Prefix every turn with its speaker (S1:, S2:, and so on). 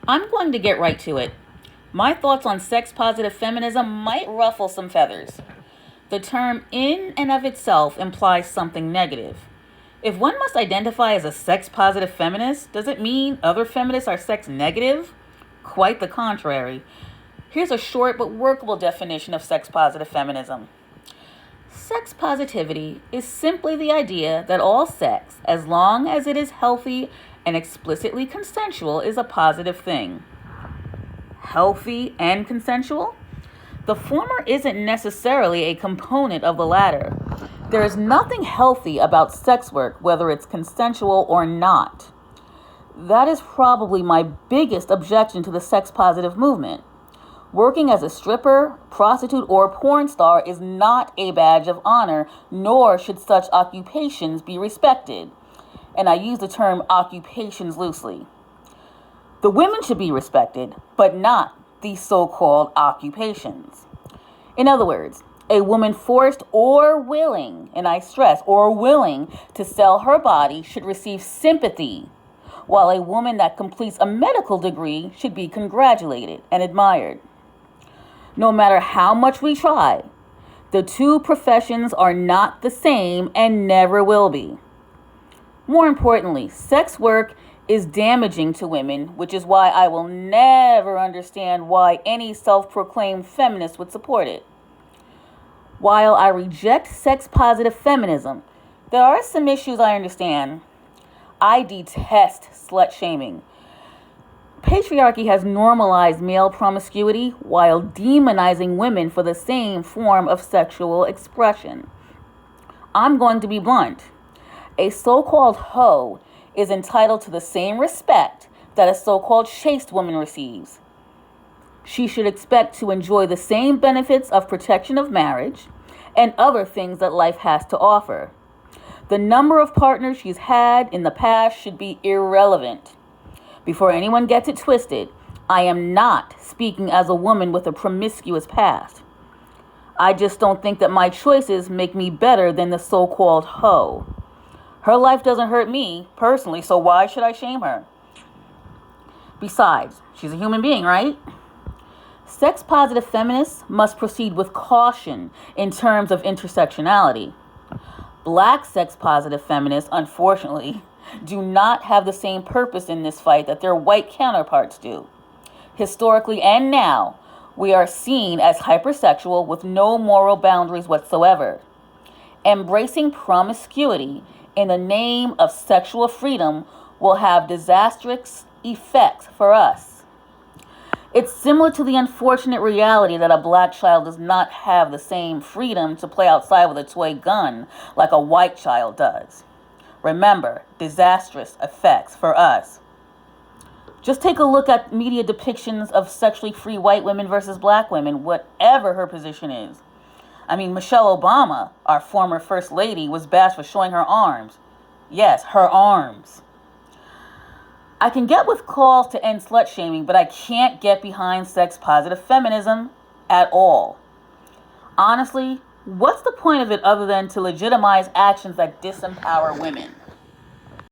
S1: I'm going to get right to it. My thoughts on sex positive feminism might ruffle some feathers. The term in and of itself implies something negative. If one must identify as a sex positive feminist, does it mean other feminists are sex negative? Quite the contrary. Here's a short but workable definition of sex positive feminism. Sex positivity is simply the idea that all sex, as long as it is healthy and explicitly consensual, is a positive thing. Healthy and consensual? The former isn't necessarily a component of the latter. There is nothing healthy about sex work, whether it's consensual or not. That is probably my biggest objection to the sex positive movement. Working as a stripper, prostitute, or porn star is not a badge of honor, nor should such occupations be respected. And I use the term occupations loosely. The women should be respected, but not these so-called occupations. In other words, a woman forced or willing, and I stress, or willing to sell her body should receive sympathy, while a woman that completes a medical degree should be congratulated and admired. No matter how much we try, the two professions are not the same and never will be. More importantly, sex work is damaging to women, which is why I will never understand why any self-proclaimed feminist would support it. While I reject sex-positive feminism, there are some issues I understand. I detest slut-shaming. Patriarchy has normalized male promiscuity while demonizing women for the same form of sexual expression. I'm going to be blunt. A so-called hoe is entitled to the same respect that a so-called chaste woman receives. She should expect to enjoy the same benefits of protection of marriage and other things that life has to offer. The number of partners she's had in the past should be irrelevant. Before anyone gets it twisted, I am not speaking as a woman with a promiscuous past. I just don't think that my choices make me better than the so-called hoe. Her life doesn't hurt me, personally, so why should I shame her? Besides, she's a human being, right? Sex-positive feminists must proceed with caution in terms of intersectionality. Black sex-positive feminists, unfortunately, do not have the same purpose in this fight that their white counterparts do. Historically and now, we are seen as hypersexual with no moral boundaries whatsoever. Embracing promiscuity in the name of sexual freedom will have disastrous effects for us. It's similar to the unfortunate reality that a black child does not have the same freedom to play outside with a toy gun like a white child does. Remember, disastrous effects for us. Just take a look at media depictions of sexually free white women versus black women, whatever her position is. I mean, Michelle Obama, our former first lady, was bashed for showing her arms. Yes, her arms. I can get with calls to end slut shaming, but I can't get behind sex positive feminism at all. Honestly, what's the point of it other than to legitimize actions that disempower women?